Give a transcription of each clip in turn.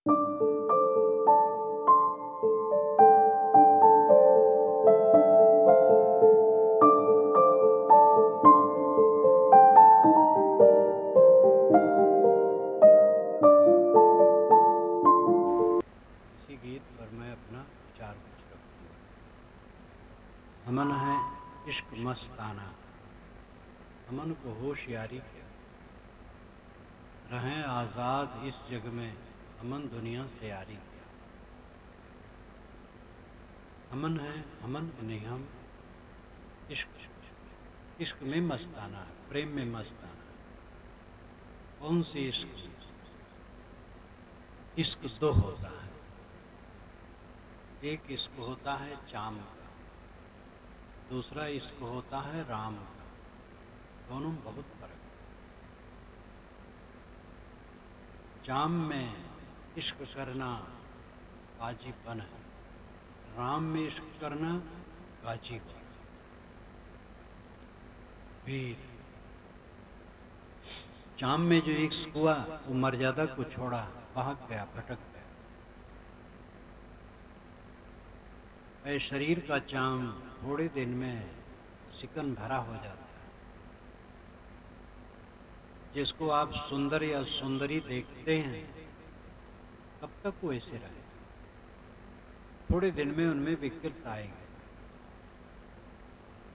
इसी गीत पर मैं अपना विचार कुछ रखूँगा। अमन है इश्क मस्ताना, अमन को होशियारी क्या, रहें आज़ाद इस जग में, अमन दुनिया से यारी क्या। अमन है अमन निहम, इश्क इश्क में मस्ताना है, प्रेम में मस्ताना है। कौन सी इश्क? इश्क दो होता है, एक इश्क होता है चाम का, दूसरा इश्क होता है राम का। दोनों में बहुत फर्क है। चाम में इश्क करना गाजीपन है, राम में इश्क करना गाजीपन, वीर। चाम में जो इश्क हुआ वो मर्यादा को छोड़ा, भाग गया, भटक गया। ऐ शरीर का चाम थोड़े दिन में सिकन भरा हो जाता है। जिसको आप सुंदर या सुंदरी देखते हैं, कब तक वो ऐसे रहे? थोड़े दिन में उनमें विकृत आएगी।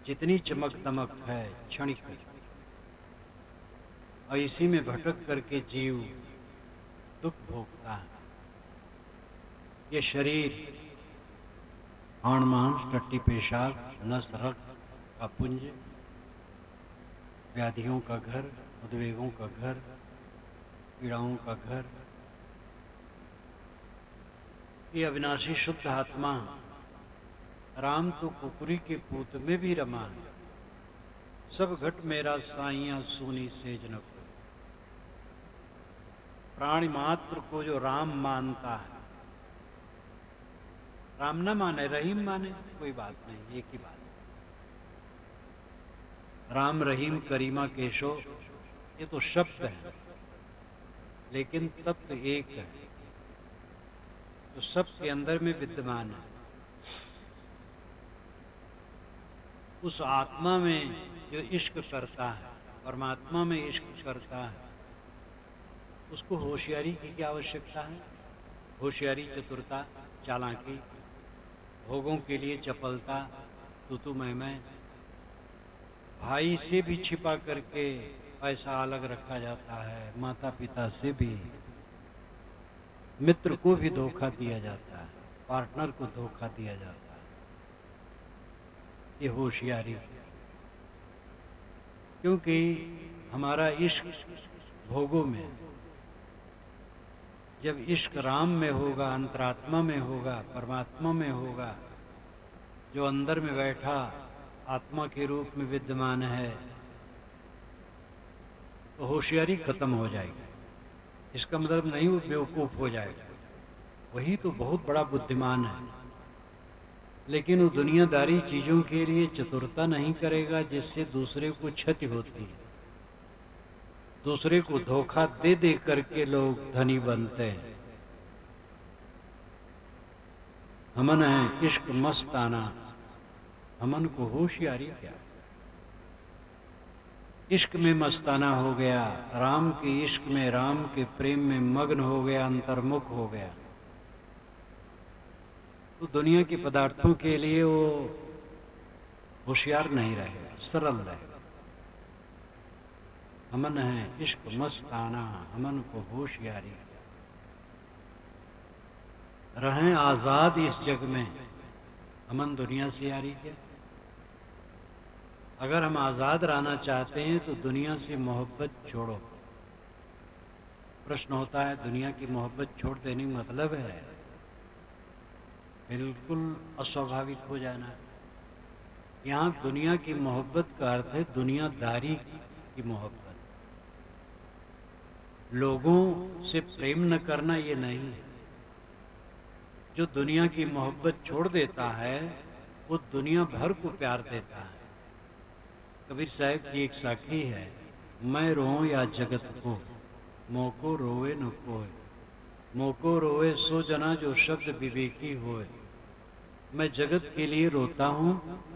जितनी चमक दमक है क्षणिक है, और इसी में भटक करके जीव दुख भोगता है। ये शरीर हाड़ मांस, टट्टी पेशाब, नस रक्त का पुंज, व्याधियों का घर, उद्वेगों का घर, पीड़ाओं का घर। ये अविनाशी शुद्ध आत्मा राम तो कुकुरी के पूत में भी रमा है। सब घट मेरा साइयां सूनी सेज न को। प्राणी मात्र को जो राम मानता है, राम न माने रहीम माने, कोई बात नहीं, एक ही बात। राम रहीम करीमा केशो ये तो शब्द है, लेकिन तत्व एक है जो सबके अंदर में विद्यमान है। उस आत्मा में जो इश्क करता है, परमात्मा में इश्क करता है, उसको होशियारी की क्या आवश्यकता है? होशियारी, चतुरता, चालाकी, भोगों के लिए चपलता, तू मैं, भाई से भी छिपा करके पैसा अलग रखा जाता है, माता पिता से भी, मित्र को भी धोखा दिया जाता है, पार्टनर को धोखा दिया जाता है। ये होशियारी, क्योंकि हमारा इश्क भोगों में, जब इश्क राम में होगा, अंतरात्मा में होगा, परमात्मा में होगा, जो अंदर में बैठा आत्मा के रूप में विद्यमान है, तो होशियारी खत्म हो जाएगी। इसका मतलब नहीं वो बेवकूफ हो जाएगा, वही तो बहुत बड़ा बुद्धिमान है। लेकिन वो दुनियादारी चीजों के लिए चतुरता नहीं करेगा, जिससे दूसरे को क्षति होती है। दूसरे को धोखा दे दे करके लोग धनी बनते हैं। अमन है इश्क मस्ताना, अमन को होशियारी क्या। इश्क में मस्ताना हो गया, राम के इश्क में, राम के प्रेम में मग्न हो गया, अंतर्मुख हो गया, तो दुनिया के पदार्थों के लिए वो होशियार नहीं रहेगा, सरल रहेगा। अमन है इश्क मस्ताना, अमन को होशियारी, रहें आजाद इस जग में, अमन दुनिया से यारी क्या। अगर हम आजाद रहना चाहते हैं तो दुनिया से मोहब्बत छोड़ो। प्रश्न होता है दुनिया की मोहब्बत छोड़ देने का मतलब है बिल्कुल अस्वाभाविक हो जाना। यहाँ दुनिया की मोहब्बत का अर्थ है दुनियादारी की मोहब्बत। लोगों से प्रेम न करना ये नहीं है। जो दुनिया की मोहब्बत छोड़ देता है वो दुनिया भर को प्यार देता है। कबीर साहब की एक साखी है, मैं रोऊं या जगत को, मोको रोवे न कोई। मोको रोए सो जना जो शब्द विवेकी होए। मैं जगत के लिए रोता हूँ,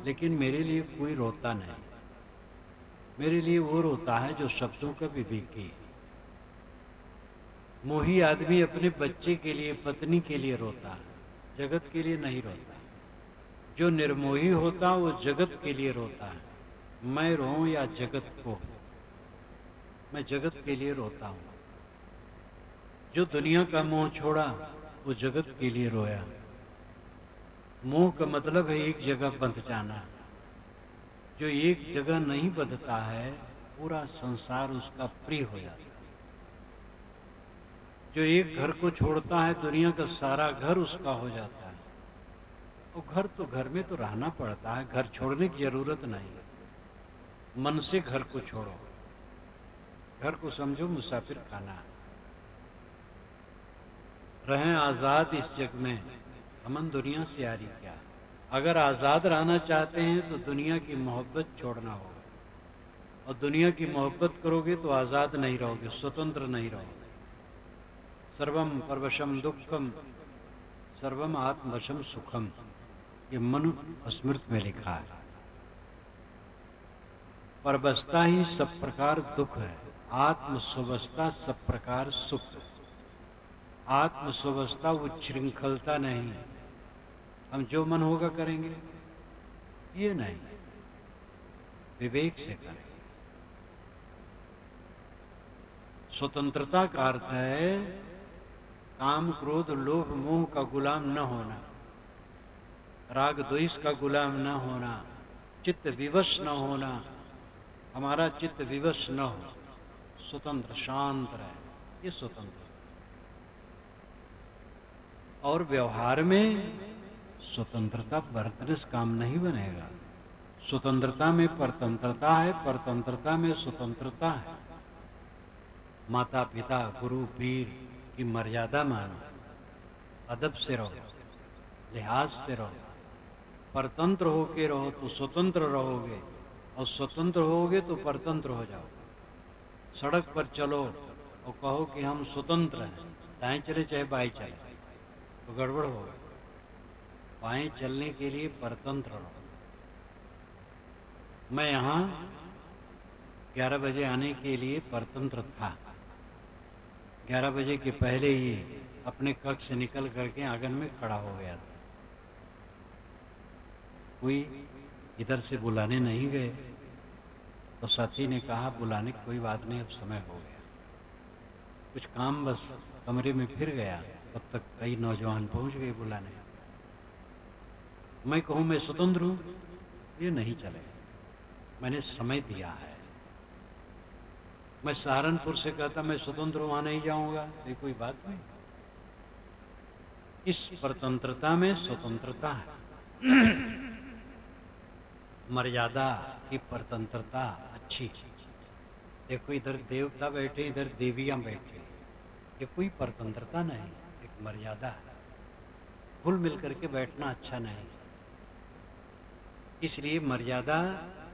लेकिन मेरे लिए कोई रोता नहीं। मेरे लिए वो रोता है जो शब्दों का विवेकी है। मोही आदमी अपने बच्चे के लिए, पत्नी के लिए रोता है, जगत के लिए नहीं रोता। जो निर्मोही होता वो जगत के लिए रोता है। मैं रोऊं या जगत को, मैं जगत के लिए रोता हूं। जो दुनिया का मोह छोड़ा वो जगत के लिए रोया। मोह का मतलब है एक जगह बंध जाना। जो एक जगह नहीं बंधता है, पूरा संसार उसका प्रिय हो जाता है। जो एक घर को छोड़ता है, दुनिया का सारा घर उसका हो जाता है। वो घर तो घर में तो रहना पड़ता है, घर छोड़ने की जरूरत नहीं। मन से घर को छोड़ो। घर को समझो मुसाफिर खाना। रहें आजाद इस जग में, अमन दुनिया से यारी क्या। अगर आजाद रहना चाहते हैं तो दुनिया की मोहब्बत छोड़ना होगा, और दुनिया की मोहब्बत करोगे तो आजाद नहीं रहोगे, स्वतंत्र नहीं रहोगे। सर्वम परवशम दुखम, सर्वम आत्मवशम सुखम, ये मनु स्मृत में लिखा है। परवस्था ही सब प्रकार दुख है, आत्म सुवस्था सब प्रकार सुख। आत्म सुवस्था उच्छृंखलता नहीं, हम जो मन होगा करेंगे, ये नहीं, विवेक से करें। स्वतंत्रता का अर्थ है काम क्रोध लोभ मोह का गुलाम न होना, राग द्वेष का गुलाम न होना, चित्त विवश न होना। हमारा चित्त विवश न हो, स्वतंत्र शांत रहे, ये स्वतंत्र। और व्यवहार में स्वतंत्रता बरतने से काम नहीं बनेगा। स्वतंत्रता में परतंत्रता है, परतंत्रता में स्वतंत्रता है। माता पिता गुरु पीर की मर्यादा मानो, अदब से रहो, लिहाज से रहो। परतंत्र होके रहो तो स्वतंत्र रहोगे, और स्वतंत्र होगे तो परतंत्र हो जाओ। सड़क पर चलो और कहो कि हम स्वतंत्र हैं, दाएं चले चाहे बाएं चले, तो गड़बड़ होगा। बाएं चलने के लिए परतंत्र रहो। मैं यहाँ 11 बजे आने के लिए परतंत्र था। 11 बजे के पहले ही अपने कक्ष से निकल करके आंगन में खड़ा हो गया था। कोई इधर से बुलाने नहीं गए, तो साथी ने कहा बुलाने की कोई बात नहीं, अब समय हो गया। कुछ काम बस कमरे में फिर गया, तब तक कई नौजवान पहुंच गए बुलाने। मैं कहूं मैं स्वतंत्र हूं, ये नहीं चलेगा। मैंने समय दिया है। मैं सहारनपुर से कहता मैं स्वतंत्र वहां नहीं जाऊंगा, ये कोई बात नहीं। इस परतंत्रता में स्वतंत्रता है। मर्यादा की परतंत्रता अच्छी। देखो इधर देवता बैठे, इधर देवियां बैठे, ये कोई परतंत्रता नहीं, एक मर्यादा है। घुल मिल करके बैठना अच्छा नहीं, इसलिए मर्यादा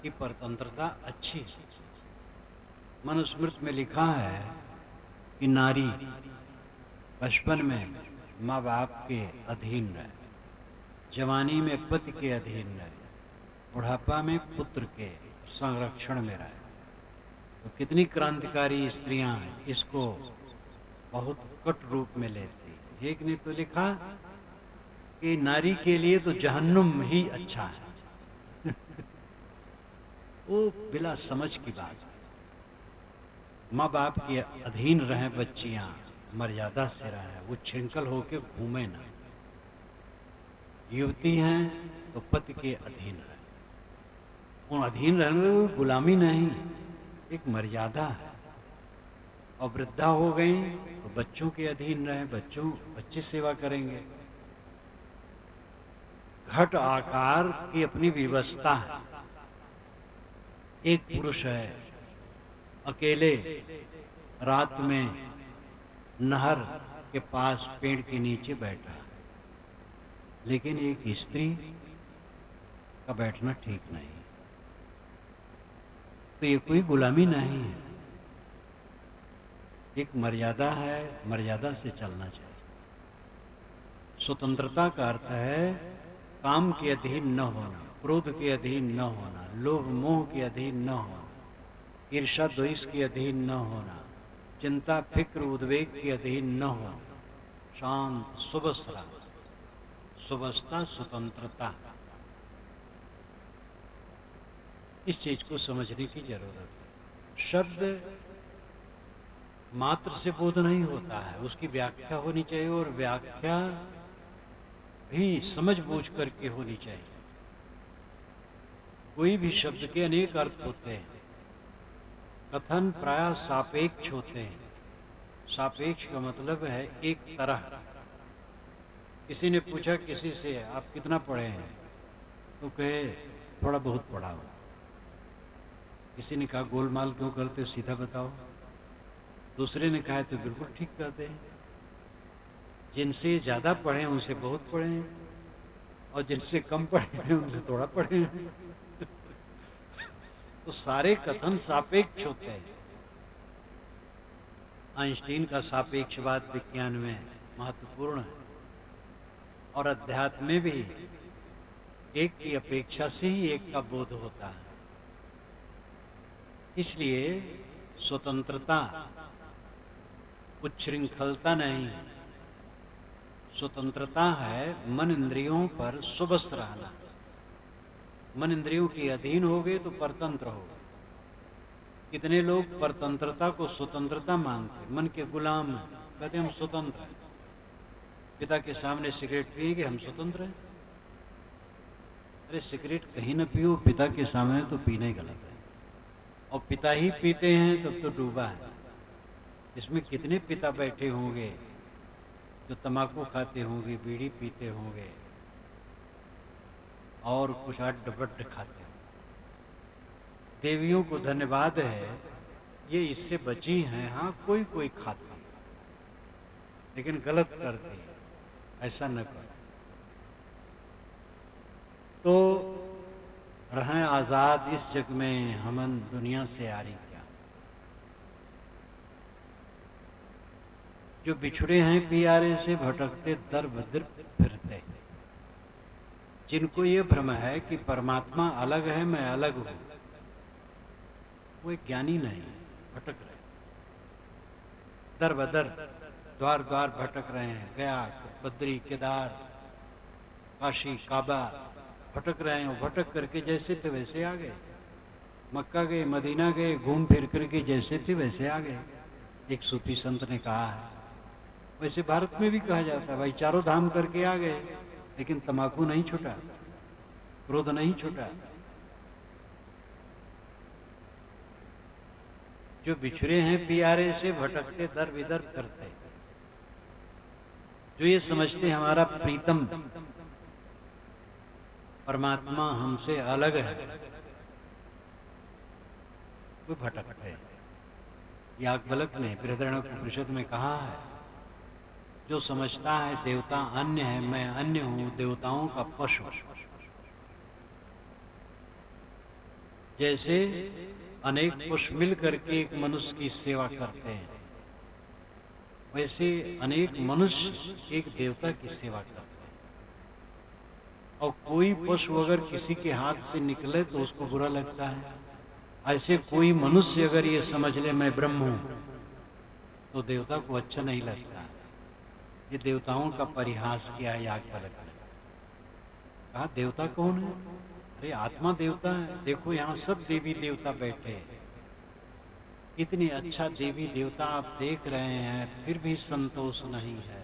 की परतंत्रता अच्छी है। मनुस्मृति में लिखा है कि नारी बचपन में माँ बाप के अधीन रहे, जवानी में पति के अधीन रहे, बुढ़ापा में पुत्र के संरक्षण में रहे। तो कितनी क्रांतिकारी स्त्रियां इसको बहुत कट रूप में लेती। एक ने तो लिखा कि नारी के लिए तो जहन्नुम ही अच्छा है। वो बिला समझ की बात है। माँ बाप के अधीन रहे बच्चियां, मर्यादा से रहे, वो छिंकल होके घूमे ना। युवती हैं तो पति के अधीन रहे। उन अधीन रहने में गुलामी नहीं, एक मर्यादा है। और वृद्धा हो गई तो बच्चों के अधीन रहे, बच्चे सेवा करेंगे। घट आकार की अपनी व्यवस्था है। एक पुरुष है, अकेले रात में नहर के पास पेड़ के नीचे बैठा, लेकिन एक स्त्री का बैठना ठीक नहीं। तो ये कोई गुलामी नहीं है, एक मर्यादा है, मर्यादा से चलना चाहिए। स्वतंत्रता का अर्थ है काम के अधीन न होना, क्रोध के अधीन न होना, लोभ मोह के अधीन न होना, ईर्षा द्वेष के अधीन न होना, चिंता फिक्र उद्वेग के अधीन न होना, शांत सुबसरा, सुबसता स्वतंत्रता। इस चीज को समझने की जरूरत है। शब्द मात्र से बोध नहीं होता है, उसकी व्याख्या होनी चाहिए, और व्याख्या भी समझ बूझ करके होनी चाहिए। कोई भी शब्द के अनेक अर्थ होते हैं, कथन प्रायः सापेक्ष होते हैं। सापेक्ष का मतलब है एक तरह। किसी ने पूछा किसी से, आप कितना पढ़े हैं, तो कहे थोड़ा बहुत पढ़ा हो। किसी ने कहा गोलमाल क्यों करते हो, सीधा बताओ। दूसरे ने कहा तो बिल्कुल ठीक कहते हैं, जिनसे ज्यादा पढ़े उनसे बहुत पढ़े हैं, और जिनसे कम पढ़े हैं उनसे थोड़ा पढ़े हैं। तो सारे कथन सापेक्ष होते हैं। आइंस्टीन का सापेक्षवाद विज्ञान में महत्वपूर्ण है, और अध्यात्म में भी एक की अपेक्षा से ही एक का बोध होता है। इसलिए स्वतंत्रता उच्छृंखलता नहीं, स्वतंत्रता है मन इंद्रियों पर सुबस रहना। मन इंद्रियों के अधीन हो गए तो परतंत्र हो गए। कितने लोग परतंत्रता को स्वतंत्रता मानते, मन के गुलाम हैं, कहते हम स्वतंत्र हैं। पिता के सामने सिगरेट पिएंगे, हम स्वतंत्र हैं। अरे सिगरेट कहीं न पियो, पिता के सामने तो पीना ही गलत है, और पिता ही पीते हैं तब तो डूबा है। इसमें कितने पिता बैठे होंगे जो तंबाकू खाते होंगे, बीड़ी पीते होंगे, और कुछ अड्ड-बड्ड खाते होंगे। देवियों को धन्यवाद है, ये इससे बची हैं। हाँ, कोई कोई खाते हैं, लेकिन गलत करते हैं, ऐसा न कर। तो रहें आजाद इस जग में, हमन दुनिया से आरी क्या। जो बिछड़े हैं पियारे से, भटकते दर बदर फिरते। जिनको ये भ्रम है कि परमात्मा अलग है, मैं अलग हूं, वो एक ज्ञानी नहीं, भटक रहे। दर बदर, द्वार द्वार भटक रहे हैं। गया, बद्री, केदार, काशी, काबा भटक रहे हैं। भटक करके जैसे थे वैसे आ गए। मक्का गए, मदीना गए, घूम फिर करके जैसे थे वैसे आ गए। एक सूफी संत ने कहा है, वैसे भारत में भी कहा जाता है, भाई चारों धाम करके आ गए, लेकिन तंबाकू नहीं छूटा, क्रोध नहीं छूटा। जो बिछड़े हैं पियारे से, भटकते दर बिदर करते। जो ये समझते हमारा प्रीतम परमात्मा हमसे अलग है, वो भटकते हैं। याज्ञवल्क्य ने बृहदारण्यक में कहा है, जो समझता है देवता अन्य है, मैं अन्य हूं, देवताओं का पशु। जैसे अनेक पशु मिल करके एक मनुष्य की सेवा करते हैं, वैसे अनेक मनुष्य एक देवता की सेवा करते हैं। और कोई पशु अगर किसी के हाथ से निकले तो उसको बुरा लगता है, ऐसे कोई मनुष्य अगर ये समझ ले मैं ब्रह्म हूं, तो देवता को अच्छा नहीं लगता। ये देवताओं का परिहास किया है याज्ञवल्क्य ने। कहा देवता कौन है? अरे आत्मा देवता है। देखो यहाँ सब देवी देवता बैठे हैं, इतनी अच्छा देवी देवता आप देख रहे हैं, फिर भी संतोष नहीं है।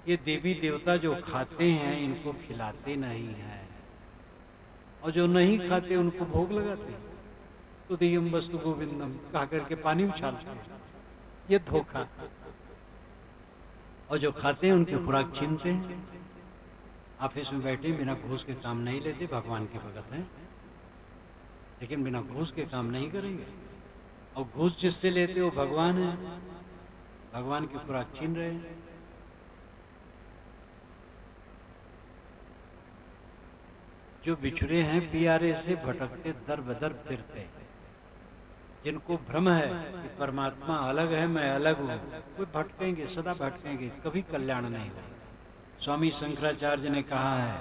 ये देवी देवता जो खाते हैं इनको खिलाते नहीं हैं, और जो नहीं खाते उनको भोग लगाते हैं। तो दियम वस्तु गोविंदम कहा करके पानी उछालते हैं, ये धोखा। और जो खाते हैं उनके खुराक छीनते हैं। ऑफिस में बैठे बिना घूस के काम नहीं लेते, भगवान के भगत हैं, लेकिन बिना घूस के काम नहीं करेंगे। और घूस जिससे लेते वो भगवान है, भगवान की खुराक छीन रहे हैं। जो बिछड़े हैं पियारे से, भटकते दर बदर फिरते। जिनको भ्रम है कि परमात्मा अलग है, मैं अलग हूँ, वे भटकेंगे, सदा भटकेंगे, कभी कल्याण नहीं होगा। स्वामी शंकराचार्य ने कहा है,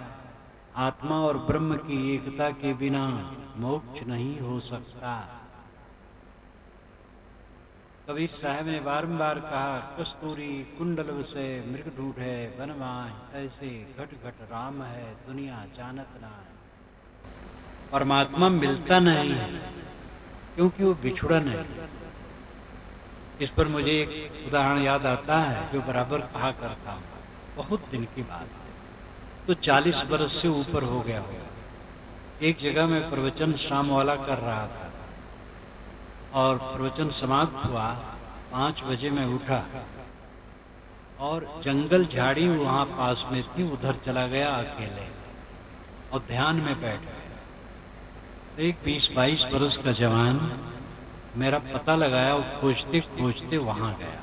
आत्मा और ब्रह्म की एकता के बिना मोक्ष नहीं हो सकता। कबीर साहब ने बारंबार कहा, कस्तूरी कुंडल से मृग ढूंढे बनवाए, ऐसे घट घट राम है दुनिया जानत ना है। परमात्मा मिलता नहीं है क्योंकि वो बिछुड़न है। इस पर मुझे एक उदाहरण याद आता है जो बराबर कहा करता हूँ, बहुत दिन की बात है, तो 40 बरस से ऊपर हो गया होगा। एक जगह में प्रवचन शाम वाला कर रहा था और प्रवचन समाप्त हुआ, 5 बजे मैं उठा और जंगल झाड़ी वहाँ पास में थी, उधर चला गया अकेले और ध्यान में बैठ गया। एक 20-22 बरस का जवान मेरा पता लगाया और खोजते खोजते वहाँ गया।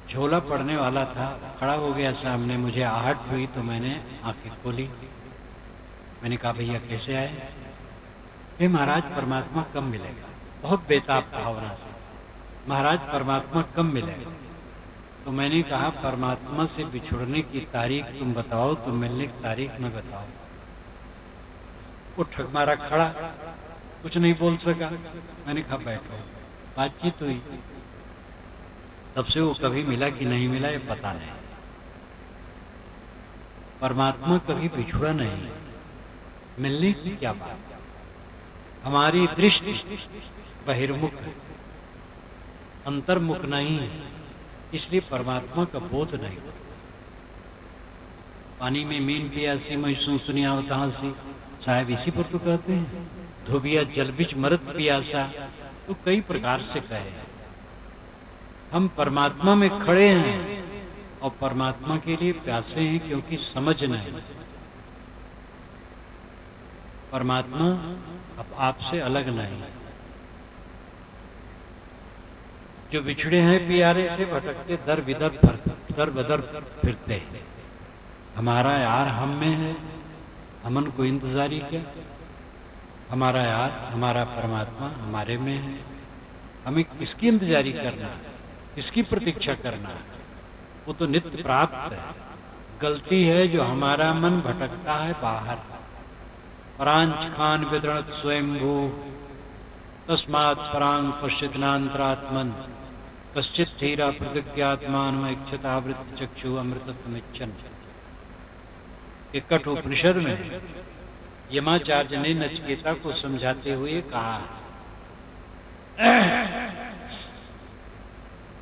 झोला पड़ने वाला था, खड़ा हो गया सामने, मुझे आहट हुई तो मैंने आंखें खोली। मैंने कहा, भैया कैसे आए? हे महाराज, परमात्मा कब मिलेगा? बहुत बेताब भावना से, महाराज परमात्मा कब मिलेगा? तो मैंने कहा, परमात्मा से बिछुड़ने की तारीख तुम बताओ, तो मिलने की तारीख मैं बताओ। वो ठग मारा खड़ा, कुछ नहीं बोल सका। मैंने कहा बैठो, बातचीत हुई। तब से वो कभी मिला कि नहीं मिला ये पता नहीं। परमात्मा कभी बिछुड़ा नहीं, मिलने की क्या बात। हमारी दृष्टि बहिर्मुख है, अंतर्मुख नहीं है, इसलिए परमात्मा का बोध नहीं। पानी में मीन पियासी मैं सुनिया सी, साहब इसी पर तो कहते हैं, धोबिया जल बिच मरत पियासा, तो कई प्रकार से कहे। हम परमात्मा में खड़े हैं और परमात्मा के लिए प्यासे हैं क्योंकि समझ नहीं। परमात्मा अब आपसे अलग नहीं। जो बिछड़े हैं प्यारे से, भटकते दर बदर फिरते हैं। हमारा यार हम में है, हमन को इंतजारी क्या। हमारा यार, हमारा परमात्मा हमारे में है, हमें किसकी इंतजारी करना है, किसकी प्रतीक्षा करना है? वो तो नित्य प्राप्त है। गलती है जो हमारा मन भटकता है बाहर। परांच खान विदृणत स्वयंभू तस्मात् परांग पश्चिदनांतरात्मन कश्चित धीरा प्रतिज्ञात्मानमैक्षतावृत्त चक्षु अमृतत्वमिच्छन्। ये कठोपनिषद में यमाचार्य ने नचिकेता को समझाते हुए कहा,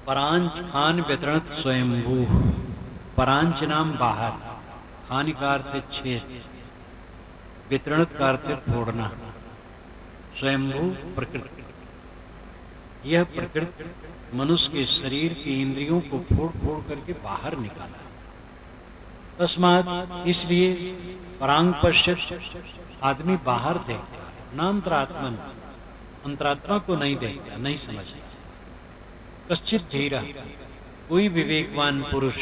परांच खान वितरणत स्वयंभू। परांच नाम बाहर, खान का अर्थ छेद, वितरणत का अर्थ फोड़ना, स्वयंभू प्रकृति। यह प्रकृति मनुष्य के शरीर की इंद्रियों को फोड़ फोड़ करके बाहर निकाला। तस्मात् इसलिए परांग पश्चित, आदमी बाहर देखता है, नांतरात्मन, अंतरात्मा को नहीं देखता, नहीं समझता। कश्चित धीरा, कोई विवेकवान पुरुष,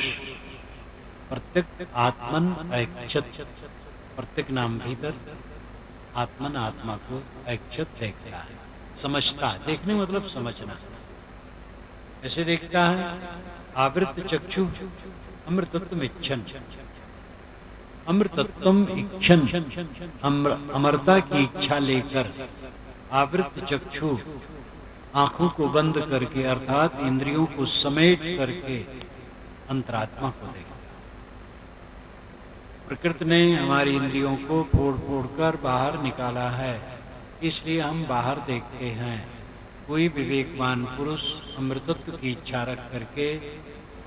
प्रत्येक आत्मन ऐक्षत, प्रत्येक नाम भीतर आत्मन, आत्मा को ऐक्षत देखता है, समझता है। देखने मतलब समझना। ऐसे देखता है, आवृत्त चक्षु अमृतत्व इच्छन, अमृतत्व इच्छन, अमरता की इच्छा लेकर आवृत्त चक्षु, आंखों को बंद करके अर्थात इंद्रियों को समेट करके अंतरात्मा को देखता। प्रकृति ने हमारी इंद्रियों को फोड़ फोड़ कर बाहर निकाला है, इसलिए हम बाहर देखते हैं। कोई विवेकवान पुरुष अमृतत्व की इच्छा रख करके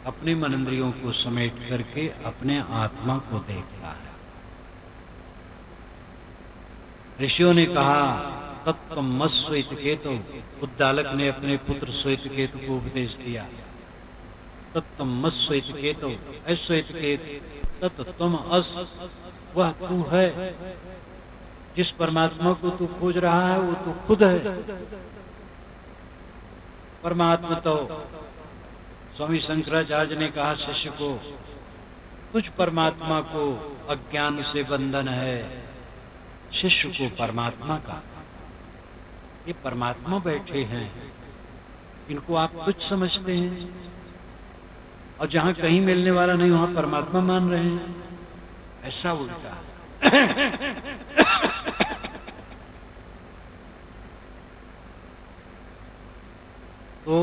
अपने मन इंद्रियों को समेट करके अपने आत्मा को देखता है। ऋषियों ने कहा, तत्त्वम् श्वेत केतु। उद्दालक ने अपने पुत्र श्वेत केतु को उपदेश दिया, तत्त्वम् श्वेत केतु, श्वेत केतु तत्त्वम् अस, वह तू है। जिस परमात्मा को तू खोज रहा है वो तू खुद है। परमात्मा तो स्वामी शंकराचार्य ने कहा शिष्य को, तुझ परमात्मा को अज्ञान से बंधन है, शिष्य को परमात्मा का। ये परमात्मा बैठे हैं, इनको आप तुच्छ समझते हैं, और जहां कहीं मिलने वाला नहीं वहां परमात्मा मान रहे हैं। ऐसा उल्टा तो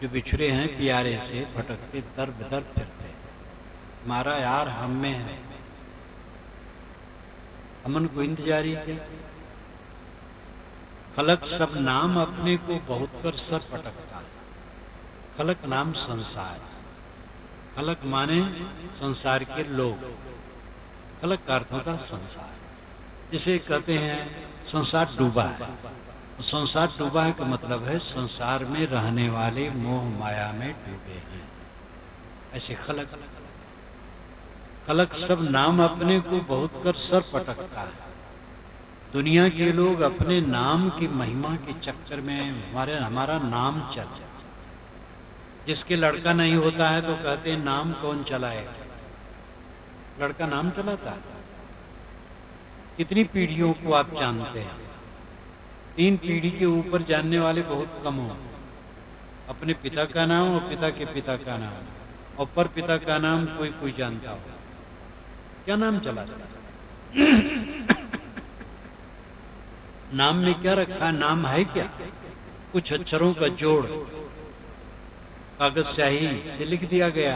जो बिछड़े हैं प्यारे से, भटकते दर बदर फिरते, हमारा यार हम में है, हमन को इंतजारी क्या। खलक सब नाम अपने को बहुत कर सर पटकता, खलक नाम संसार, खलक माने संसार के लोग, खलक का अर्थ होता संसार। जिसे कहते हैं संसार डूबा है, संसार डूबा है का मतलब है संसार में रहने वाले मोह माया में डूबे हैं। ऐसे खलक, खलक सब नाम अपने को बहुत कर सर पटकता है। दुनिया के लोग अपने नाम की महिमा के चक्कर में हमारा नाम चल जाए। जिसके लड़का नहीं होता है तो कहते हैं नाम कौन चलाएगा, लड़का नाम चलाता है। कितनी पीढ़ियों को आप जानते हैं, 3 पीढ़ी के ऊपर जानने वाले बहुत कम हो। अपने पिता का नाम और पिता के पिता का नाम और पर पिता का नाम कोई कोई जानता हो। क्या नाम चलाता है? नाम में क्या रखा, नाम है क्या? कुछ अक्षरों का जोड़ कागज स्याही से लिख दिया गया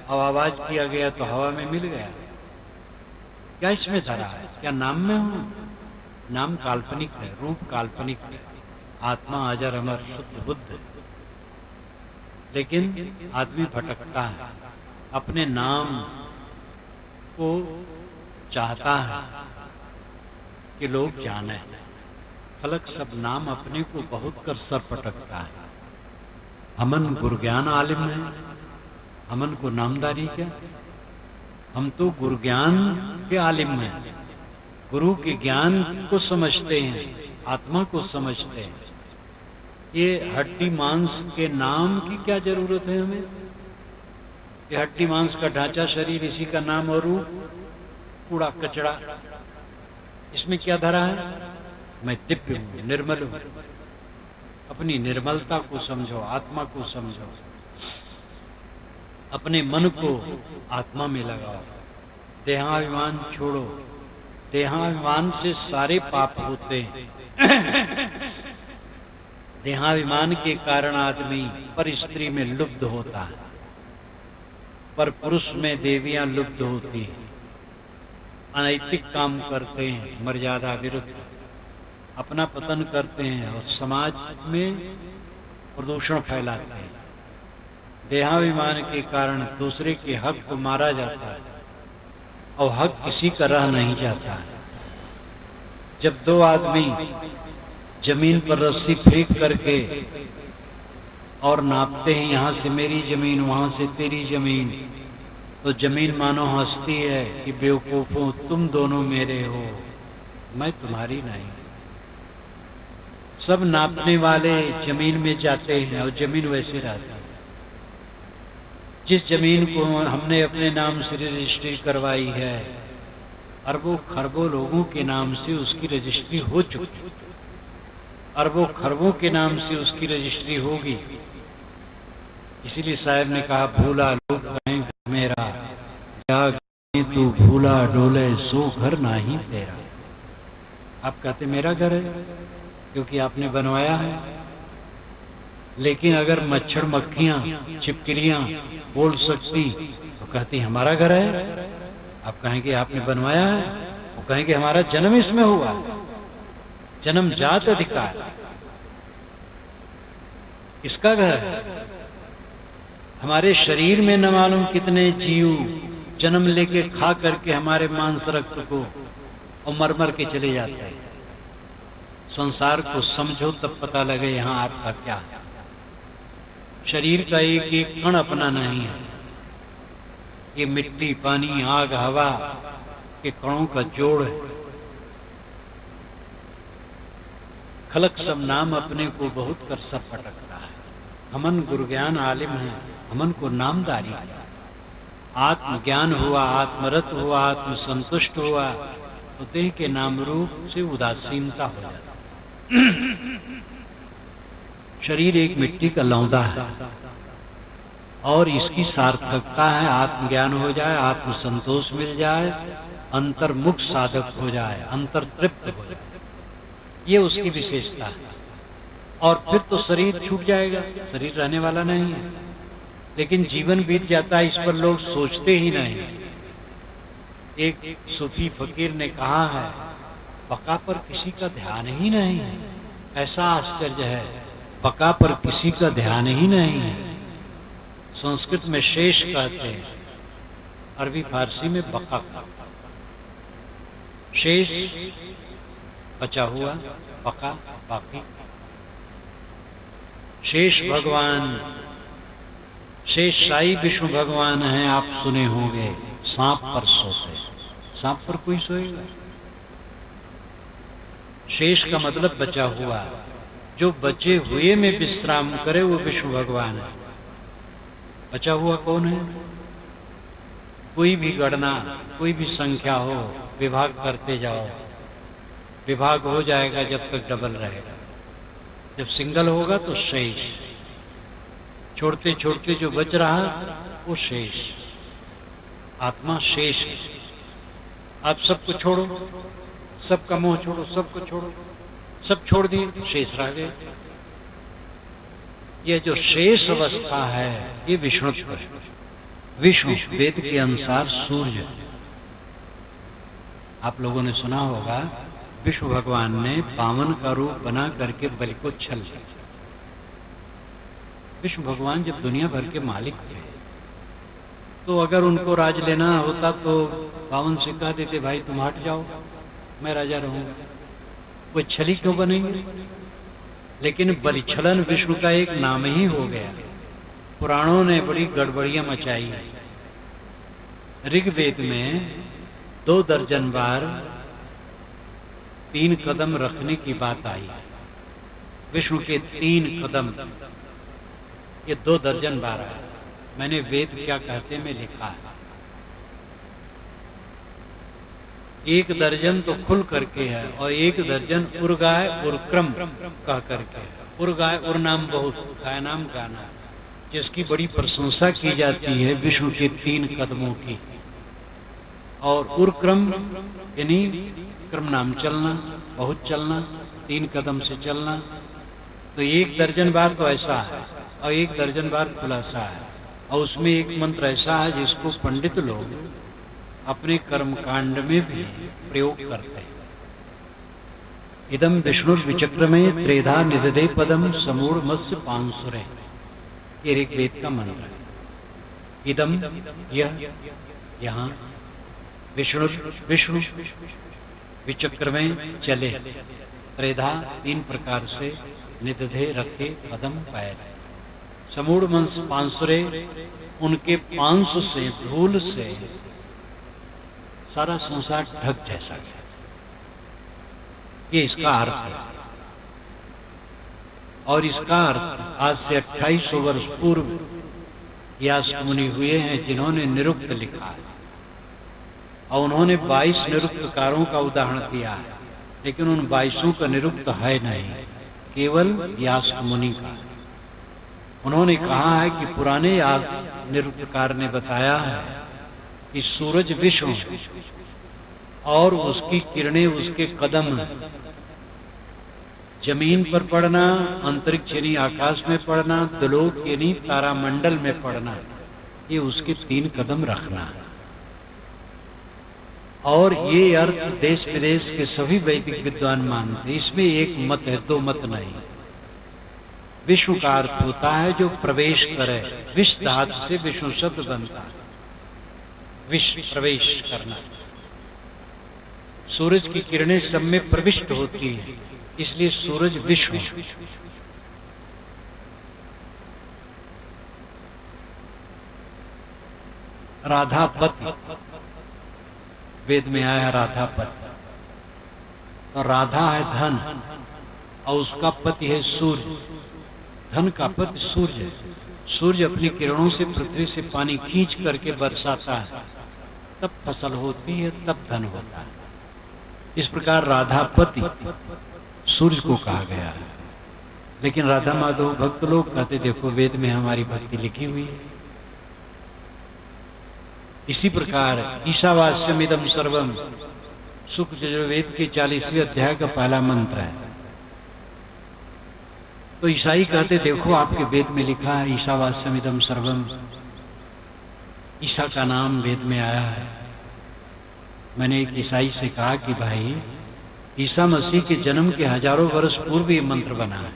और आवाज किया गया तो हवा में मिल गया। क्या इसमें धरा है? क्या नाम में हूं? नाम काल्पनिक है, रूप काल्पनिक है, आत्मा अजर अमर शुद्ध बुद्ध। लेकिन आदमी भटकता है, अपने नाम को चाहता है कि लोग जाने। खलक सब नाम अपने को बहुत कर सर पटकता है। हमन गुरज्ञान आलिम है, हमन को नामदारी क्या? हम तो गुरज्ञान के आलिम हैं, गुरु के ज्ञान को समझते हैं, आत्मा को समझते हैं। ये हड्डी मांस के नाम की क्या जरूरत है हमें? ये हड्डी मांस का ढांचा शरीर, इसी का नाम और रूप, कूड़ा कचड़ा, इसमें क्या धरा है? मैं दिव्य हूं, निर्मल हूं। अपनी निर्मलता को समझो, आत्मा को समझो, अपने मन को आत्मा में लगाओ। देहाभिमान छोड़ो, देहाभिमान से सारे पाप होते हैं। देहाभिमान के कारण आदमी पर स्त्री में लुब्ध होता है, पर पुरुष में देवियां लुब्ध होती हैं। अनैतिक काम करते हैं, मर्यादा विरुद्ध अपना पतन करते हैं और समाज में प्रदूषण फैलाते हैं। देहाभिमान के कारण दूसरे के हक को मारा जाता है और हक किसी का रह नहीं जाता है। जब 2 आदमी जमीन पर रस्सी फेंक करके और नापते हैं, यहां से मेरी जमीन, वहां से तेरी जमीन, तो जमीन मानो हंसती है कि बेवकूफों, तुम दोनों मेरे हो, मैं तुम्हारी नहीं। सब नापने वाले जमीन में जाते हैं और जमीन वैसे रहती है। जिस जमीन को हमने अपने नाम से रजिस्ट्री करवाई है, अरबों खरबों लोगों के नाम से उसकी रजिस्ट्री हो चुकी, अरबों खरबों के नाम से उसकी रजिस्ट्री होगी। इसीलिए साहब ने कहा, भूला लोग कहें घर मेरा, क्या तू भूला डोले सो घर नहीं तेरा। आप कहते मेरा घर है क्योंकि आपने बनवाया है, लेकिन अगर मच्छर मक्खियां छिपकलियां बोल सकती तो कहती हमारा घर है। आप कहेंगे आपने बनवाया है, वो कहेंगे हमारा जन्म इसमें हुआ, जन्म जात अधिकार। किसका घर है? हमारे शरीर में न मालूम कितने जीव जन्म लेके खा करके हमारे मांस रक्त को और मर मर के चले जाते हैं। संसार को समझो तब पता लगे यहां आपका क्या है। शरीर का एक एक कण अपना नहीं है, ये मिट्टी पानी आग हवा के कणों का जोड़ है। खलक सब नाम अपने को बहुत कर सब पटकता है। हमन गुरज्ञान आलिम है, हमन को नामदारी, आत्मज्ञान हुआ, आत्मरत हुआ, आत्म संतुष्ट हुआ तो देह के नाम रूप से उदासीनता हो जाती है। शरीर एक मिट्टी का लौंदा है और इसकी सार्थकता है आत्मज्ञान हो जाए, आत्म संतोष मिल जाए, अंतर्मुख साधक हो जाए, अंतर तृप्त हो जाए, ये उसकी विशेषता है। और फिर तो शरीर छूट जाएगा, शरीर रहने वाला नहीं है। लेकिन जीवन बीत जाता है, इस पर लोग सोचते ही नहीं। एक सूफी फकीर ने कहा है, बका पर किसी का ध्यान ही नहीं है। ऐसा आश्चर्य है, बका पर किसी का ध्यान ही नहीं है। संस्कृत में शेष कहते हैं, अरबी फारसी में बका। शेष बचा हुआ, बका बाकी। शेष भगवान, शेष साई विष्णु भगवान हैं, आप सुने होंगे। सांप पर सोते, सांप पर कोई सोएगा? शेष का मतलब बचा हुआ, जो बचे हुए में विश्राम करे वो विष्णु भगवान है। बचा हुआ कौन है? कोई भी गणना, कोई भी संख्या हो, विभाग करते जाओ, विभाग हो जाएगा जब तक डबल रहेगा। जब सिंगल होगा तो शेष, छोड़ते छोड़ते जो बच रहा वो शेष। आत्मा शेष है। आप सबको छोड़ो, सबका मोह छोड़ो, सबको छोड़ो, सब छोड़ दिए, शेष रह गए। ये जो शेष अवस्था है ये विष्णु है। विष्णु वेद के अनुसार सूर्य। आप लोगों ने सुना होगा, विष्णु भगवान ने बामन का रूप बना करके बलि को छल लिया। विष्णु भगवान जब दुनिया भर के मालिक थे, तो अगर उनको राज लेना होता तो बामन से कह देते, भाई तुम हट जाओ, मैं राजा रहूंगा। वो छली क्यों बनेंगे? लेकिन बलिछलन विष्णु का एक नाम ही हो गया। पुराणों ने बड़ी गड़बड़ियां मचाई। ऋग्वेद में 2 दर्जन बार 3 कदम रखने की बात आई। विष्णु के 3 कदम, ये 2 दर्जन बार आया। मैंने वेद क्या कहते में लिखा है। 1 दर्जन तो खुल करके है और 1 दर्जन उर्गाय उर्क्रम कह करके है। उर्गाय उर नाम बहुत, गाय नाम गाना, जिसकी बड़ी प्रशंसा की जाती है विष्णु के 3 कदमों की। और उर्क्रम यानी क्रम नाम चलना, बहुत चलना, 3 कदम से चलना। तो 1 दर्जन बार तो ऐसा है और 1 दर्जन बार खुलासा है। और उसमें एक मंत्र ऐसा है जिसको पंडित लोग अपने कर्म कांड में भी प्रयोग करते हैं। इदम विष्णु विचक्र में त्रेधा निदधे पदम समूढ़ मत्स्य पांसुरे, ये ऋग्वेद का मंत्र है। इदम, यह, यहाँ, विष्णु विष्णु विचक्र में चले, त्रेधा 3 प्रकार से, निदधे रखे, पदम पैर, समूढ़ मंस पांसुरे, उनके पांस से, धूल से सारा संसार ढक जैसा। ये इसका अर्थ है। और इसका अर्थ आज से 2800 वर्ष पूर्व यास्क मुनि हुए हैं जिन्होंने निरुक्त लिखा है। और उन्होंने 22 निरुक्तकारों का उदाहरण दिया है, लेकिन उन 22 का निरुक्त है नहीं, केवल यास्क मुनि का। उन्होंने कहा है कि पुराने निरुक्तकार ने बताया है कि सूरज विष्णु और उसकी किरणें, उसके कदम जमीन पर पड़ना, अंतरिक्ष यानी आकाश में पड़ना, द्लोक यानी तारामंडल में पड़ना, ये उसके 3 कदम रखना है। और ये अर्थ देश विदेश के सभी वैदिक विद्वान मानते। इसमें एक मत है, 2 मत नहीं। विष्णु का अर्थ होता है जो प्रवेश करे। विष धातु से विष्णु शब्द बनता है, विष प्रवेश करना। सूरज की किरणें सब में प्रविष्ट होती है, इसलिए सूरज विष्णु। राधापति, वेद में आया राधापति। तो राधा है धन और उसका पति है सूर्य। धन का पति सूर्य है। सूर्य अपनी किरणों से पृथ्वी से पानी खींच करके बरसाता है, तब फसल होती है, तब धन होता है। इस प्रकार राधापति सूर्य को कहा गया है। लेकिन राधा माधव भक्त लोग कहते देखो वेद में हमारी भक्ति लिखी हुई है। इसी प्रकार ईशावास्यमिदं सर्वम शुक्ल यजुर्वेद के 40वें अध्याय का पहला मंत्र है। तो ईसाई कहते देखो आपके वेद में लिखा है ईशावास्यमिदं सर्वम, ईसा का नाम वेद में आया है। मैंने एक ईसाई से कहा कि भाई ईसा मसीह के जन्म के हजारों वर्ष पूर्व ये मंत्र बना है,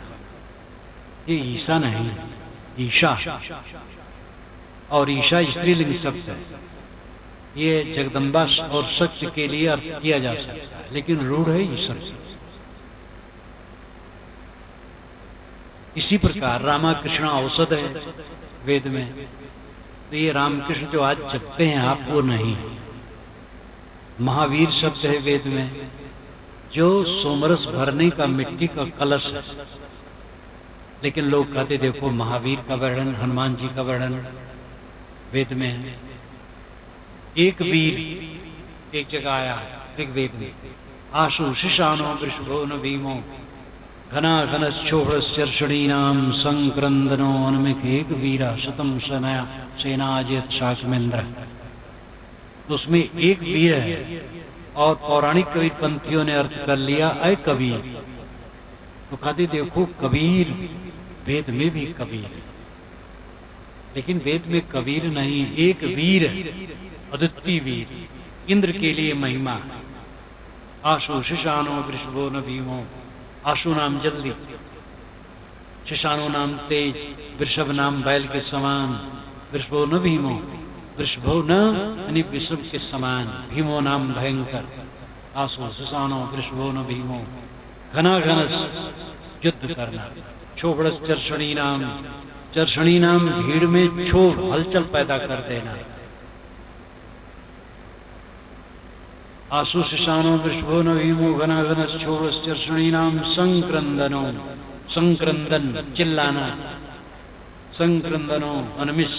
ये ईसा नहीं ईशा, और ईशा स्त्रीलिंग शब्द है। ये जगदम्बा और शक्ति के लिए अर्थ किया जा सकता है, लेकिन रूढ़ है ईश्वर से। इसी प्रकार रामाकृष्ण औषध है वेद में, तो ये रामकृष्ण जो आज जपते हैं आप वो नहीं है। महावीर शब्द है वेद में, जो सोमरस भरने का मिट्टी का कलश है। लेकिन लोग कहते देखो महावीर का वर्णन, हनुमान जी का वर्णन वेद में है। एक वीर एक जगह आया ऋग्वेद में, आशु शिशानो वृषभो न भीमो घना घनश्चोभश्चर्षणीनाम संक्रंदनो अनमिक एक वीरा शतम सनया सेनाजित शाकमेंद्र। तो उसमें एक वीर है, और पौराणिक कबीर पंथियों ने अर्थ कर लिया अय कबीर। तो कहते देखो कबीर वेद में भी कबीर, लेकिन वेद में कबीर नहीं, एक वीर अद्वितीय वीर, इंद्र के लिए महिमा। आशु शिशानो वृषभो न भीमो, आशु नाम जल्दी, शिशानो नाम तेज, वृषभ नाम बैल के समान, वृषभो न भीमो, वृषभो न यानी वृषभ के समान, भीमो नाम भयंकर, आशु शिशानो वृषभो न भीमो, घना घनस युद्ध करना, क्षोभड़स चर्षणी नाम, चर्षणी नाम भीड़ में क्षोभ हलचल पैदा कर देना। आशु शिशानो वृषभो न भीमो घना घनस क्षोभड़स चर्षणी नाम संक्रंदनो, संक्रंदन चिल्लाना, संक्रंदनो अनमिष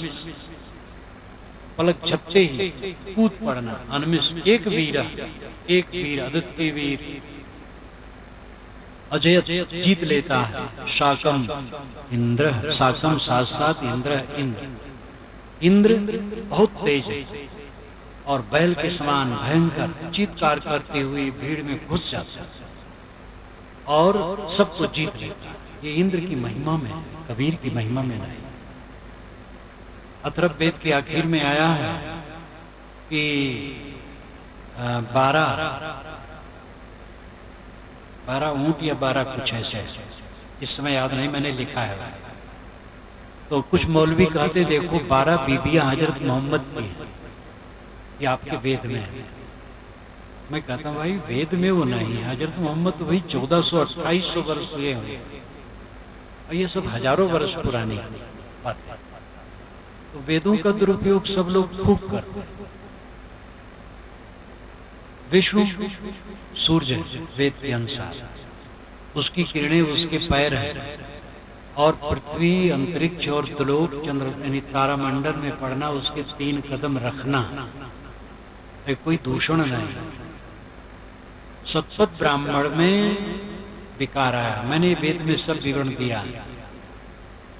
पलक झपते ही कूद पड़ना, अनमिष एक वीर अद्वितीय वीर अजय जीत लेता है। शाकम इंद्र, शाकम साथ साथ इंद्र, इंद्र बहुत तेज है और बैल के समान भयंकर चीत्कार करते हुए भीड़ में घुस जाता है और सबको जीत लेता है। ये इंद्र की महिमा में, कबीर की महिमा में नहीं। अथर्व वेद के आखिर में आया है कि 12 ऊंट या 12 कुछ ऐसे, इस समय याद नहीं, मैंने लिखा है। तो कुछ मौलवी कहते देखो 12 बीबियां हजरत मोहम्मद की हैं, ये आपके वेद में है। मैं कहता हूँ भाई वेद में वो नहीं है, हजरत मोहम्मद तो वही 1400-2800 वर्ष हुए होंगे, और ये सब हजारों वर्ष पुरानी बात है। तो वेदों का दुरुपयोग सब लोग खूब करते हैं। विष्णु सूर्य वेद के अनुसार, उसकी किरणें उसके पैर हैं, और पृथ्वी अंतरिक्ष और त्रिलोक चंद्र यानी तारामंडल में पड़ना उसके 3 कदम रखना, कोई दूषण नहीं। सतपथ ब्राह्मण में विकार आया, मैंने वेद में सब विवरण दिया,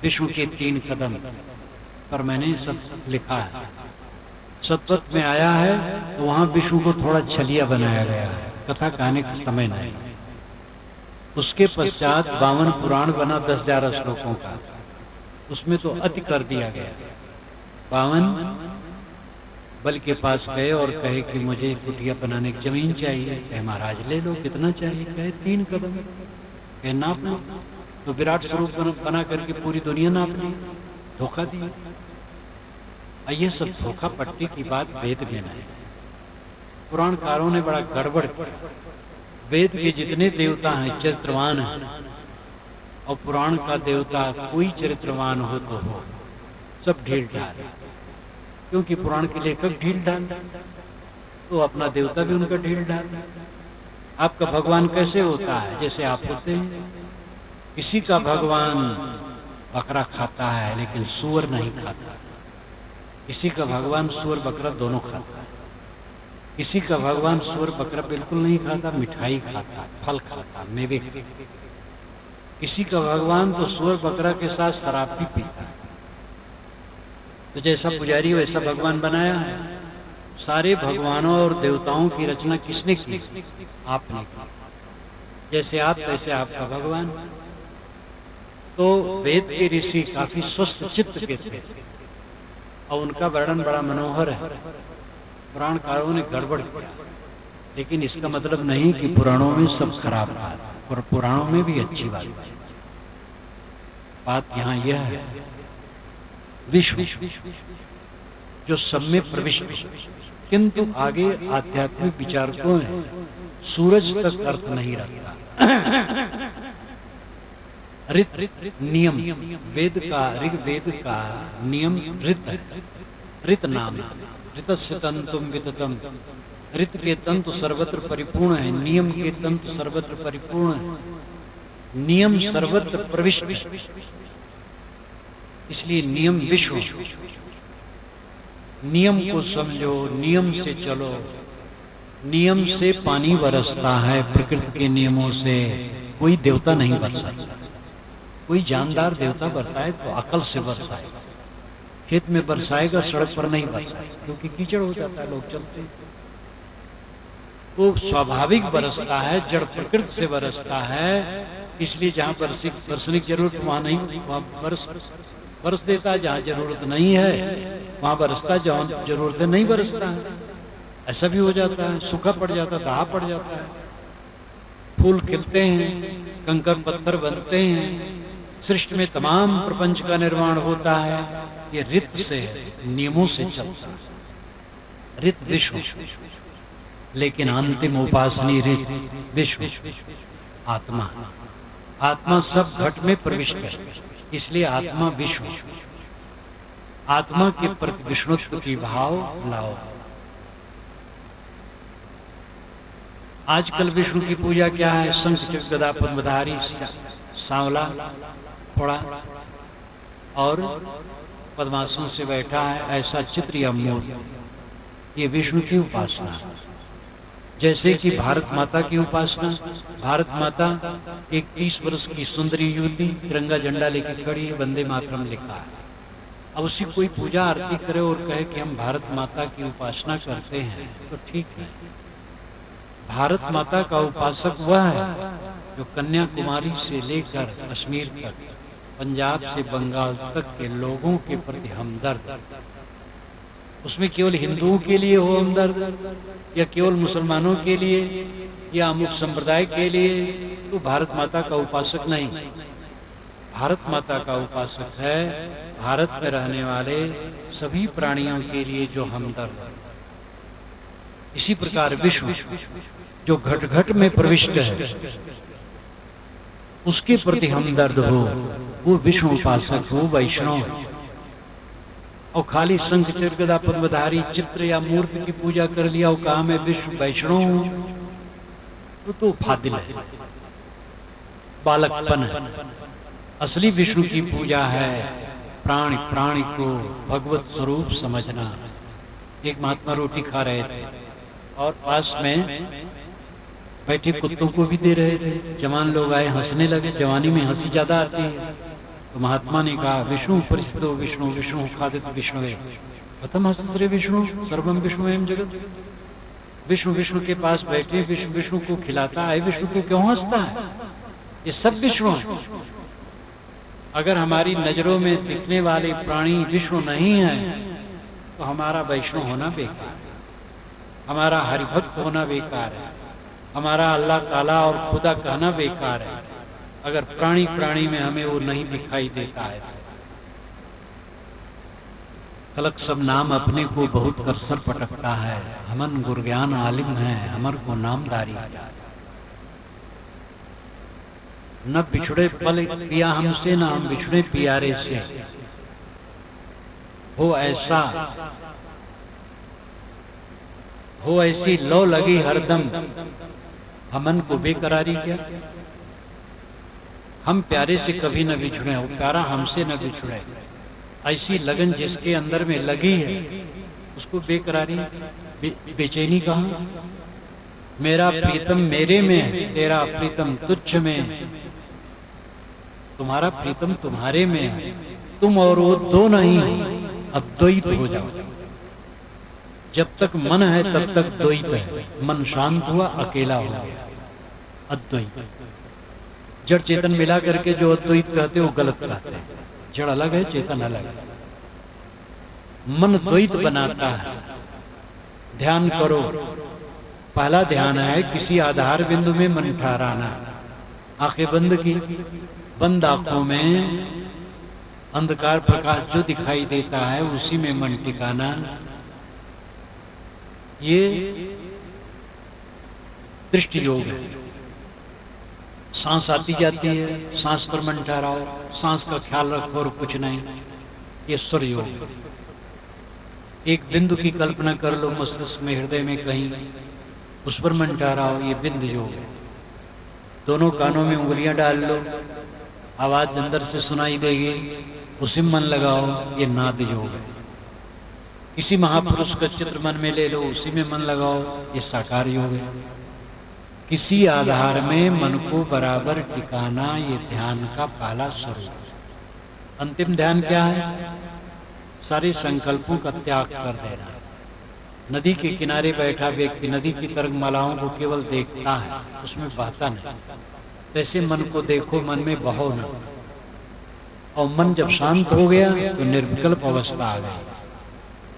विष्णु के 3 कदम पर मैंने सब लिखा है। सतपथ में आया है तो वहां विष्णु को थोड़ा छलिया बनाया गया है, कथा कहने का समय नहीं। उसके पश्चात 52 पुराण बना 10,000 श्लोकों का, उसमें तो अति कर दिया गया। 52 बल के पास गए और कहे कि मुझे कुटिया बनाने की जमीन चाहिए। कहे महाराज ले लो, कितना चाहिए? कहे 3 कदम। कहे नाप लो, तो विराट स्वरूप बना करके पूरी दुनिया नाप ली, धोखा दिया। ये सब धोखा पट्टी की बात वेद में नहीं। पुराणकारों ने बड़ा गड़बड़ किया। वेद के जितने देवता हैं चरित्रवान हैं, और पुराण का देवता कोई चरित्रवान हो तो हो, सब ढील ढाल। क्योंकि पुराण के लेखक ढील ढाल, तो अपना देवता भी उनका ढील ढाल। आपका भगवान कैसे होता है? जैसे आप होते हैं। किसी का भगवान बकरा खाता है लेकिन सुअर नहीं खाता, किसी का भगवान सुअर बकरा दोनों खाता है। किसी का भगवान सूअर बकरा बिल्कुल नहीं खाता, मिठाई खाता, फल खाता, मेवे खाता। किसी का भगवान तो सूअर बकरा के साथ शराब भी पीता है। तो जैसा पुजारी वैसा भगवान बनाया है। सारे भगवानों और देवताओं की रचना किसने की? आपने की। जैसे आप तैसे आपका भगवान। तो वेद के ऋषि काफी स्वस्थ चित्त के थे और उनका वर्णन बड़ा मनोहर है। पुराणकारों ने गड़बड़ किया, लेकिन इसका मतलब नहीं कि पुराणों में सब खराब था, और पुराणों में भी अच्छी बात यहाँ यह है, विश्व जो सब में प्रविष्ट, किंतु आगे आध्यात्मिक विचारकों ने सूरज तक अर्थ नहीं रखा। ऋत नियम, वेद का, ऋग्वेद का नियम ऋत है। ऋत नाम, ऋतस्य तंतुम विततम। ऋत के तंतु सर्वत्र परिपूर्ण है, नियम के तंतु सर्वत्र परिपूर्ण है। नियम सर्वत्र प्रविष्ट, इसलिए नियम विश्व। नियम को समझो, नियम से चलो। नियम से पानी बरसता है, प्रकृति के नियमों से कोई देवता नहीं बरसा। कोई जानदार देवता बरसाए तो अकल से बरसाए। खेत में बरसाएगा, सड़क पर नहीं बरसाए, क्योंकि कीचड़ हो जाता है, लोग चलते हैं। वो स्वाभाविक बरसता है, जड़ प्रकृति से बरसता है। इसलिए जहाँ बरसने की जरूरत वहां नहीं, वहां बरस देता है। जहाँ जरूरत नहीं है वहां बरसता, जहाँ जरूरत है नहीं बरसता है। ऐसा भी हो जाता है, सूखा पड़ जाता है, दाह पड़ जाता है। फूल खिलते हैं, कंकर पत्थर बनते हैं, सृष्टि में तमाम प्रपंच का निर्माण होता है। ये ऋत से, नियमों से चलता है। ऋत विश्व, लेकिन अंतिम उपासनी ऋत विश्व आत्मा। आत्मा सब घट में प्रविष्ट है, इसलिए आत्मा विश्व। आत्मा के प्रति विष्णुत्व की भाव लाओ। आजकल विष्णु की पूजा क्या है? शंख चक्र गदा पद्मधारी, सांवला थोड़ा और पद्मासन से बैठा है, ऐसा चित्र या मूर्ति, ये विष्णु की उपासना। जैसे कि भारत माता की उपासना। भारत माता एक 30 वर्ष की सुंदरी युवती, तिरंगा झंडा लेकर खड़ी है, वंदे मातरम लिखा है। अब उसी कोई पूजा आरती करे और कहे कि हम भारत माता की उपासना करते हैं, तो ठीक है। भारत माता का उपासक वह है जो कन्याकुमारी से लेकर कश्मीर तक, पंजाब से बंगाल तक के लोगों के प्रति हमदर्द। उसमें केवल हिंदुओं के लिए हो हमदर्द, या केवल मुसलमानों के लिए, या अमुक संप्रदाय के लिए, तो भारत माता का उपासक नहीं। भारत माता का उपासक है भारत में रहने वाले सभी प्राणियों के लिए जो हमदर्द। इसी प्रकार विश्व जो घट घट में प्रविष्ट है, उसके प्रति हमदर्द हो, वो विष्णु उपासक हो, वैष्णव है। और खाली शंख चक्र गदा पद्मधारी चित्र या मूर्ति की पूजा कर लिया और कहा मैं विष्णु वैष्णव हूं, तो फादिल है, बालकपन है। असली विष्णु की पूजा है प्राणी को भगवत स्वरूप समझना। एक महात्मा रोटी खा रहे थे और पास में बैठे कुत्तों को भी दे रहे थे। जवान लोग आए, हंसने लगे। जवानी में हंसी ज्यादा आती है, तो महात्मा ने कहा विष्णु परिचितो विष्णु विष्णु खादित विष्णुवे प्रथम हस्ते विष्णु सर्वम विष्णु एवं जगत। विष्णु विष्णु के पास बैठे, विष्णु विष्णु को खिलाता है, विष्णु को क्यों हंसता है? ये सब विष्णु है। अगर हमारी नजरों में दिखने वाले प्राणी विष्णु नहीं है तो हमारा वैष्णव होना बेकार है, हमारा हरिभक्त होना बेकार है, हमारा अल्लाह ताला और खुदा कहना बेकार है, अगर प्राणी प्राणी में हमें वो नहीं दिखाई देता है। खलक सब नाम अपने को बहुत कर सर पटकता है, हमन गुरज्ञान आलिम है, हमर को नामदारी। न बिछड़े पल पिया हमसे, न हम बिछड़े पियारे से। हो ऐसा, हो ऐसी लो लगी हरदम, हमन को बेकरारी क्या। हम प्यारे से कभी न बिछड़े, हो प्यारा हमसे न बिछड़े। ऐसी लगन जिसके अंदर में लगी है उसको बेकरारी। बेचैनी कहाँ? मेरा प्रीतम मेरे में है, तेरा प्रीतम तुच्छ में है। तुम्हारा प्रीतम तुम्हारे में है, तुम और वो दो नहीं, अद्वैत हो जाओ। जब तक मन है तब तक द्वैत है, मन शांत हुआ अकेला हो गया, अद्वैत। जड़ चेतन मिला करके जो अद्वैत कहते वो गलत कहते हैं। जड़ अलग है, चेतन अलग है। मन द्वैत बनाता है। ध्यान करो, पहला ध्यान है किसी आधार बिंदु में मन ठहराना। आंखें बंद की, बंद आंखों में अंधकार प्रकाश जो दिखाई देता है उसी में मन टिकाना। ये दृष्टि योग है। सांस आती जाती है, सांस पर मन ठहराओ, सांस का ख्याल रखो और कुछ नहीं, ये स्वर योग है। एक बिंदु की कल्पना कर लो मस्तिष्क में, हृदय में कहीं, उस पर मन ठहराओ, ये बिंदु योग है। दोनों कानों में उंगलियां डाल लो, आवाज अंदर से सुनाई देगी, उसी में मन लगाओ, ये नाद योग है। किसी महापुरुष का चित्र मन में ले लो, उसी में मन लगाओ, ये साकार योग है। किसी आधार में मन को बराबर टिकाना, ये ध्यान का पहला स्वरूप। अंतिम ध्यान क्या है? सारे संकल्पों का त्याग कर देना। नदी के किनारे बैठा व्यक्ति नदी की तरंगमालाओं को केवल देखता है, उसमें बहता नहीं। वैसे मन को देखो, मन में बहो न। और मन जब शांत हो गया तो निर्विकल्प अवस्था आ गई,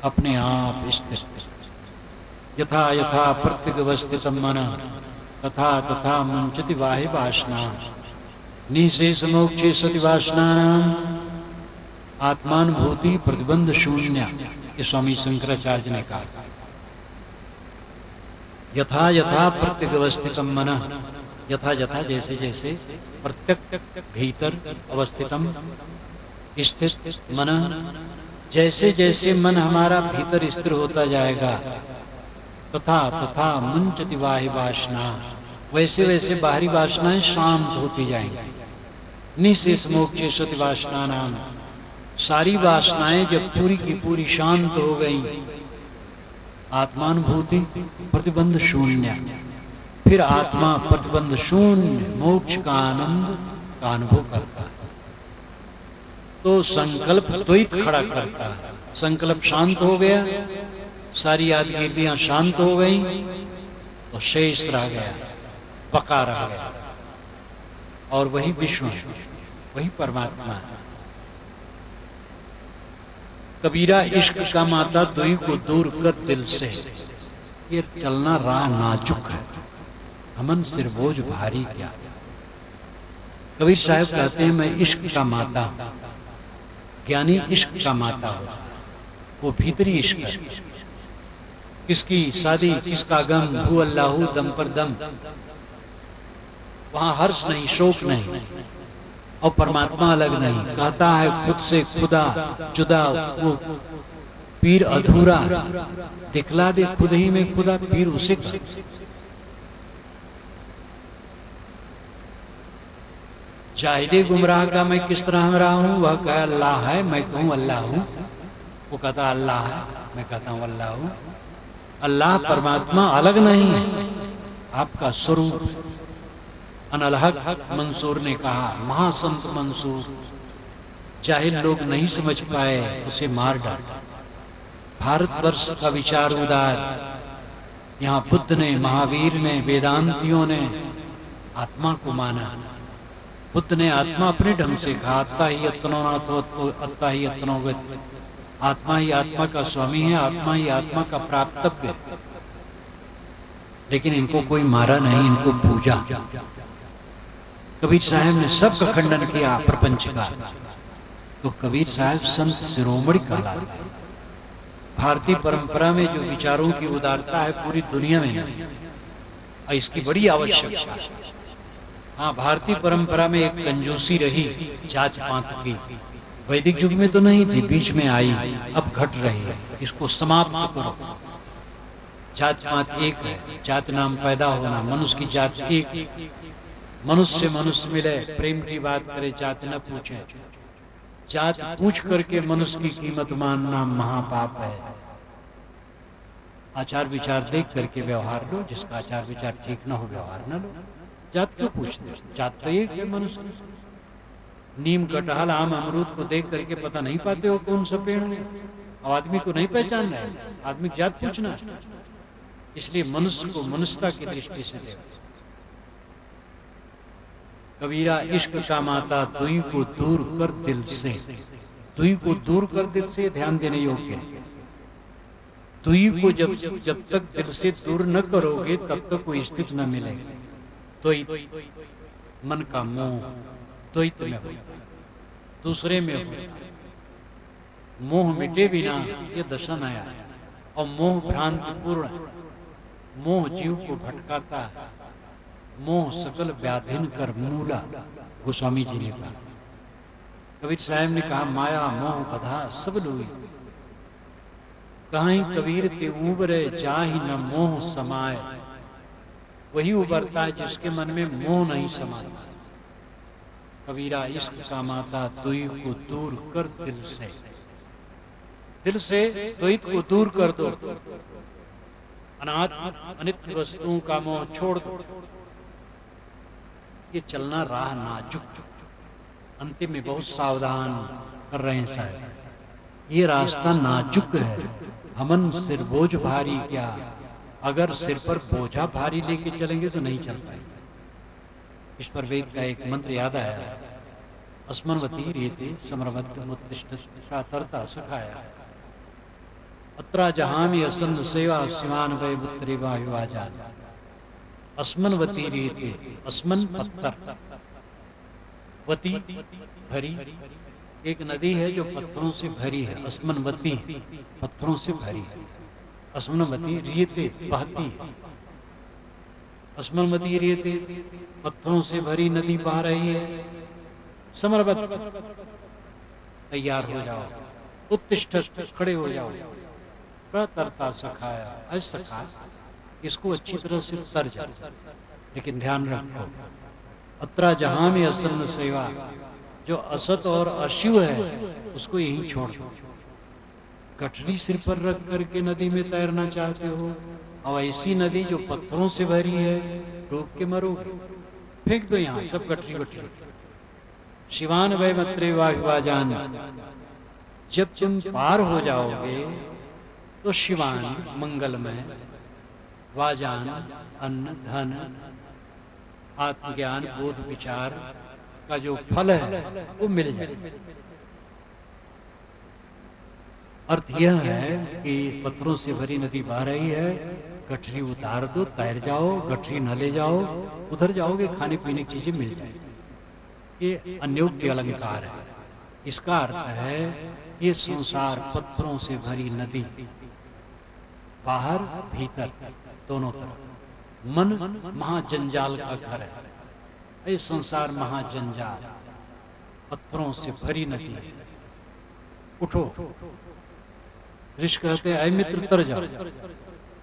अपने आप स्थिर। यथा यथा प्रत्यवस्थितम मन तथा तथा मुंचति वाहि वासना निशेष मोक्षे सति वासना आत्मानुभूति प्रतिबंध शून्य। ये स्वामी शंकराचार्य ने कहा। यथा यथा प्रत्यवस्थितम मन, यथा यथा जैसे जैसे, प्रत्यक भीतर, अवस्थितम स्थित मन, जैसे जैसे मन हमारा भीतर स्थिर होता जाएगा, तथा तथा मुंचति वाहि वासना, वैसे वैसे बाहरी वासनाएं शांत होती जाएंगी। निशेष मोक्षे सति वासना नाम, सारी वासनाएं जब पूरी की पूरी शांत हो गई, आत्मानुभूति प्रतिबंध शून्य, फिर आत्मा प्रतिबंध शून्य मोक्ष का आनंद का अनुभव करता है। तो संकल्प द्वैत खड़ा करता है। संकल्प शांत हो गया, सारी यादगिरियां शांत हो गई, तो शेष रह गया, बका रह गया, और वही विष्णु है, वही परमात्मा है। कबीरा इश्क का माता दुई को दूर कर दिल से, ये चलना राह नाजुक है, हमन सिर बोझ भारी क्या। कबीर साहब कहते हैं मैं इश्क का माता हूं। ज्ञानी इश्क का माता हो, वो भीतरी इश्क है। किसकी शादी, किसका गम, भू अल्लाहू दम पर दम, वहां हर्ष नहीं, शोक नहीं, और परमात्मा अलग नहीं। कहता है खुद से खुदा जुदा, वो पीर अधूरा, दिखला दे खुद ही में खुदा, पीर उसे कर। जाहिदे गुमराह का मैं किस तरह रहा हूं, वह कहे अल्लाह है, मैं कहूं अल्लाह हूं। वो कहता अल्लाह है, मैं कहता हूं अल्लाह हूं। अल्लाह परमात्मा अलग नहीं है, आपका स्वरूप। अनलहक मंसूर ने कहा, महासंत मंसूर, जाहिल लोग नहीं समझ पाए, उसे मार डाला। भारतवर्ष का विचार उदार, यहाँ बुद्ध ने, महावीर ने, वेदांतियों ने आत्मा को माना। बुद्ध ने आत्मा अपने ढंग से कहा, अत्ता ही अत्तनोनाथो अत्ता ही अत्तनोगत, आत्मा ही आत्मा का स्वामी है, आत्मा ही आत्मा का प्राप्तव्य। लेकिन इनको कोई मारा नहीं, इनको पूजा। कबीर साहब ने सबका खंडन किया प्रपंच का, तो कबीर साहब संत शिरोमणि कहलाते। भारतीय परंपरा में जो विचारों की उदारता है पूरी दुनिया में नहीं, और इसकी बड़ी आवश्यकता है। हाँ, भारतीय परंपरा में एक कंजूसी रही जात पात की, वैदिक युग में तो नहीं थी, बीच में आई, अब घट रही है। इसको समाप्त करो। जात पात एक है, जात नाम पैदा होना, मनुष्य की जात एक, मनुष्य से मनुष्य मिले, प्रेम की बात करे, जात न पूछे। जात पूछ करके मनुष्य की कीमत मानना महापाप है। आचार विचार देख करके व्यवहार लो, जिसका आचार विचार ठीक ना हो व्यवहार ना लो। जात क्यों पूछते हो? जात तो एक है मनुष्य। नीम कटहल आम अमरूद को देख करके पता नहीं पाते हो कौन सा पेड़ है? अब आदमी को नहीं पहचान रहे, आदमी की जात पूछना है। इसलिए मनुष्य को मनुष्यता की दृष्टि से देखो। कबीरा इश्क का माता दुई को दूर कर दिल से। दुई को दूर कर दिल से ध्यान देने योग्य है। दुई को जब तक दिल से दूर न करोगे तब तक कोई स्थिति न मिलेगी। द्वैत मन का मोह द्वैत में हो, दूसरे में हो। मोह मिटे बिना ये दशा नया है। और मोह भ्रांति पूर्ण, मोह जीव को भटकाता है। मोह सकल व्याधिन कर मूला, गोस्वामी जी ने कहा। कबीर साहब ने कहा माया मोह बधा सब लोई, कहीं कबीर ते उबरे जाहि न मोह समाए। वही उबरता है जिसके मन में मोह नहीं समाता। कबीरा इश्क का माता द्वैत को दूर कर दिल से। दिल से द्वैत को दूर कर दो। अनात्म अनित्य वस्तुओं का मोह छोड़ दो। ये चलना राह नाजुक, अंतिम में बहुत सावधान कर रहे हैं साहब। ये रास्ता नाजुक है। हमन सिर बोझ भारी क्या, अगर सिर पर बोझा भारी लेके चलेंगे तो नहीं चल पाएंगे। इस पर वेद का एक मंत्र याद आया, अस्मन्वती रेते समरवत मुत्तिष्ठता सखाया। अत्रा जहां में असन्न सेवा सिवान वै उत्तरे वायुवाजा। अस्मन्वती रेते, अस्मन पत्थर, वती भरी। एक नदी है जो पत्थरों से भरी है, अस्मन्वती पत्थरों से भरी है। अस्मन्वती रियते बहती है। अस्मन्वती रियते पत्थरों से भरी नदी बह रही है। समरवत तैयार हो जाओ, उत्तिष्ठ खड़े हो जाओ। प्रतरता सखाया, असखा इसको अच्छी तरह से तर जा। लेकिन ध्यान रखो, अत्रा जहां में असन्न सेवा, जो असत और अशिव है उसको यहीं छोड़ दो। गठरी सिर पर रख करके नदी में तैरना चाहते हो, और ऐसी नदी जो पत्थरों से भरी है, डूब के मरोगे। फेंक दो यहाँ सब गठरी वठरी। शिवान वै मत्रे वाजान, जब तुम पार हो जाओगे तो शिवान मंगलमय, वाजान अन्न धन आत्मज्ञान बोध विचार का जो फल है वो मिल जाए। अर्थ यह है कि पत्थरों से भरी नदी बह रही है, गठरी उतार दो, तैर जाओ। गठरी न ले जाओ, उधर जाओगे खाने पीने की चीजें मिल जाएगी। ये अन्योक्ति अलंकार है। इसका अर्थ है ये संसार पत्थरों से भरी नदी, बाहर भीतर दोनों तरफ। मन महाजंजाल का घर है। ये संसार महाजंजाल, पत्थरों से भरी नदी है। उठो। ऋषि कहते हैं, अय मित्र तर जाओ।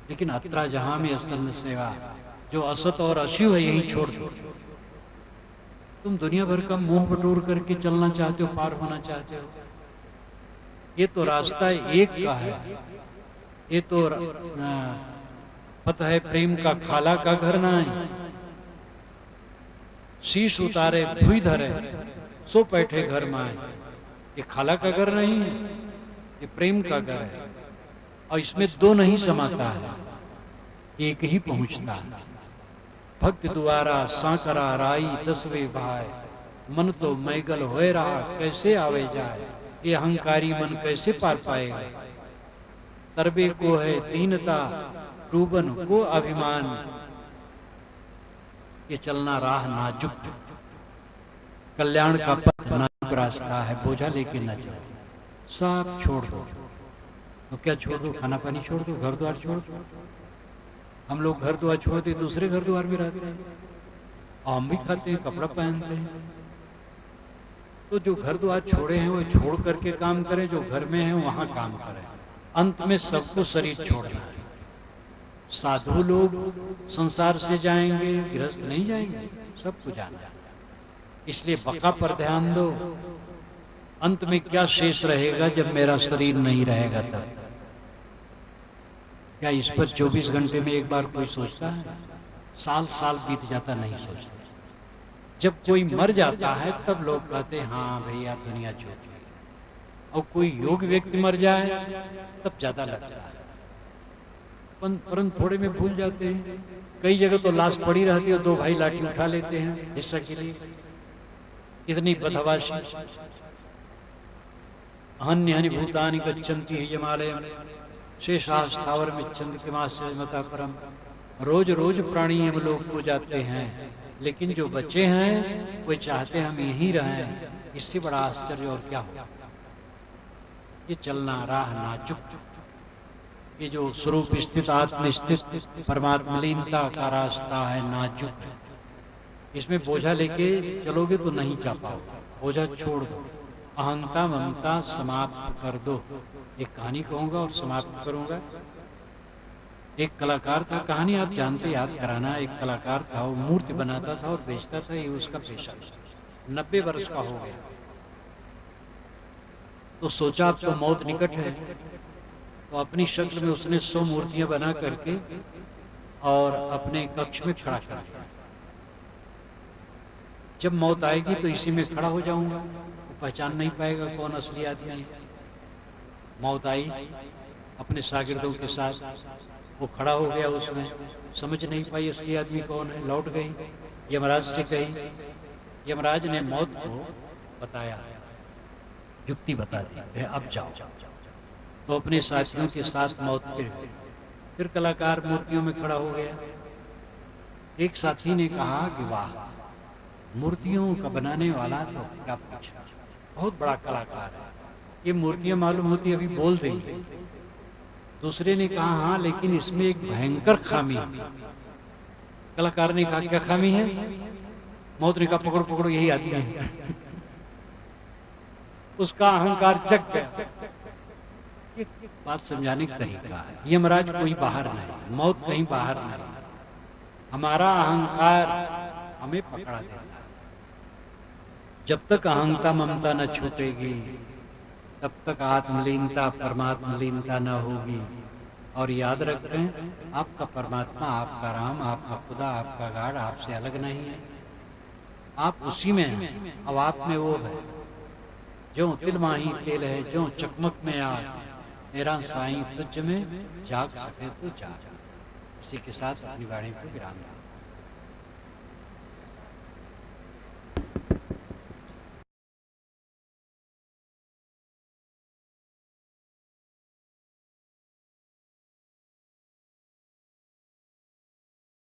लेकिन अत्रा जहां में असन्न सेवा, जो असत और अशिव है यही छोड़ दो। तुम दुनिया भर का मोह बटोर करके चलना चाहते हो, पार होना चाहते हो। ये तो रास्ता एक का है। ये तो पता है प्रेम का खाला का घर ना है। शीश उतारे भुई धरे, सो बैठे घर में आए। ये खाला का घर नहीं है, ये प्रेम का घर है। और इसमें दो नहीं समाता है, एक ही पहुंचता है। भक्त द्वारा सांकरा राई दसवे भाई, मन तो मैगल होए रहा कैसे आवे जाए। ये अहंकारी मन कैसे पार पाएगा। तरबे को है दीनता, डूबन को अभिमान। ये चलना राह नाजुक, कल्याण का पथ नाजुक रास्ता है। बोझा लेके न जाओ, सब छोड़ दो। तो क्या छोड़ दो? खाना पानी छोड़ दो, घर द्वार छोड़ दो। हम लोग घर द्वार छोड़ते दूसरे घर द्वार में रहते हैं, और हम भी खाते हैं, कपड़ा पहनते हैं। तो जो घर द्वार छोड़े हैं वो छोड़ करके काम करें, जो घर में है वहां काम करें। अंत में सबको शरीर छोड़ना है। साधु लोग संसार से जाएंगे, गृहस्थ नहीं जाएंगे, सबको जाना है। इसलिए बका पर ध्यान दो। अंत में क्या शेष रहेगा जब मेरा शरीर नहीं रहेगा तब। क्या इस पर 24 घंटे में एक बार कोई सोचता है? साल साल बीत जाता, नहीं सोचता। जब कोई मर जाता है तब लोग कहते हैं हाँ भैया दुनिया छोड़ गई। और कोई योग्य व्यक्ति मर जाए तब ज्यादा लगता है, परंतु थोड़े में भूल जाते हैं। कई जगह तो लाश पड़ी रहती है और दो भाई लाठी उठा लेते हैं हिस्सा के लिए। इतनी बदहवाशी। अन्य हनि भूतानि गच्छन्ति यमालयम शेषास्थावर में चंद के मास मता परम। रोज रोज प्राणी हम लोग को जाते हैं, लेकिन जो बच्चे हैं वे चाहते हम यहीं रहें। इससे बड़ा आश्चर्य और क्या हो। ये चलना राह नाजुक, ये जो स्वरूप स्थित आत्म स्थित परमात्मा लीनता का रास्ता है नाजुक। इसमें बोझा लेके चलोगे तो नहीं जा पाओगे। बोझा छोड़ दो, अहंता ममता समाप्त कर दो। एक कहानी कहूंगा और समाप्त करूंगा। एक कलाकार था, कहानी आप जानते, याद कराना। एक कलाकार था, वो मूर्ति बनाता था और बेचता था, ये उसका पेशा। 90 वर्ष का हो गया तो सोचा अब तो मौत निकट है, तो अपनी शक्ल में उसने 100 मूर्तियां बना करके और अपने कक्ष में खड़ा कर दिया। जब मौत आएगी तो इसी में खड़ा हो जाऊंगा, वो पहचान नहीं पाएगा कौन असली आदमी है। मौत आई अपने शागिर्दों के साथ, वो खड़ा हो गया, उसमें समझ नहीं पाई असली आदमी कौन है। लौट गई, यमराज से कही। यमराज ने मौत को बताया, युक्ति बता दी, अब जाओ। तो अपने साथियों के साथ मौत फिर कलाकार मूर्तियों में खड़ा हो गया। एक साथी ने कहा कि वाह, मूर्तियों का बनाने वाला तो क्या पूछा, बहुत बड़ा कलाकार है, ये मूर्तियां मालूम होती अभी बोल देंगे। दूसरे ने कहा हाँ, लेकिन इसमें एक भयंकर खामी है। कलाकार ने कहा क्या खामी है? मौत ने कहा पकड़ो पकड़ो, यही आदमी है। उसका अहंकार जग गया। बात समझाने का तरीका है। यमराज कोई बाहर नहीं, मौत कहीं बाहर नहीं, हमारा अहंकार हमें पकड़ा देता है। जब तक अहंता ममता न छूटेगी तब तक आत्मलीनता परमात्मलीनता न होगी। और याद रखें, आपका परमात्मा, आपका राम, आपका खुदा, आपका गाड आपसे अलग नहीं है। आप उसी में हैं। अब आप में वो है जो तिल माही तेल है, जो चकमक में आग, मेरा साईं तुझ में जाग सके तो जाग। इसी के साथ अपनी वाणी को विराम।